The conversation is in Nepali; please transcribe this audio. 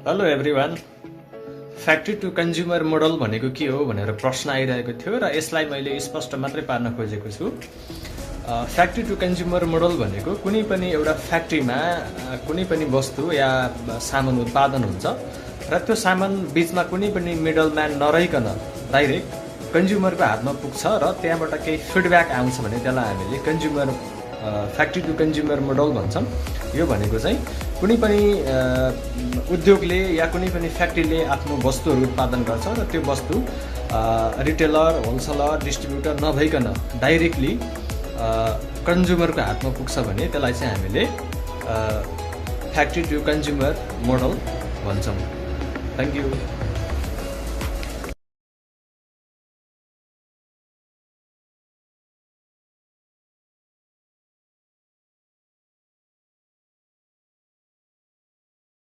Hello everyone. Factory to consumer model भनेको के हो भनेर प्रश्न आइरहेको थियो र यसलाई मैले स्पष्ट मात्रै पार्न खोजेको छु। फ्याक्ट्री टु कन्ज्युमर मोडल भनेको कुनै पनि एउटा फ्याक्ट्रीमा कुनै पनि वस्तु या सामान उत्पादन हुन्छ र त्यो सामान बीचमा कुनै पनि मिडलम्यान नरहिकन डाइरेक्ट कन्ज्युमरको हातमा पुग्छ र त्यहाँबाट केही फिडब्याक आउँछ भने त्यसलाई हामीले फ्याक्ट्री टु कन्ज्युमर मोडल भन्छौँ। यो भनेको चाहिँ कुनै पनि उद्योगले या कुनै पनि फ्याक्ट्रीले आफ्नो वस्तुहरू उत्पादन गर्छ र त्यो वस्तु रिटेलर, होलसेलर, डिस्ट्रिब्युटर नभइकन डाइरेक्टली कन्ज्युमरको हातमा पुग्छ भने त्यसलाई चाहिँ हामीले फ्याक्ट्री टु कन्ज्युमर मोडल भन्छौँ। Thank you.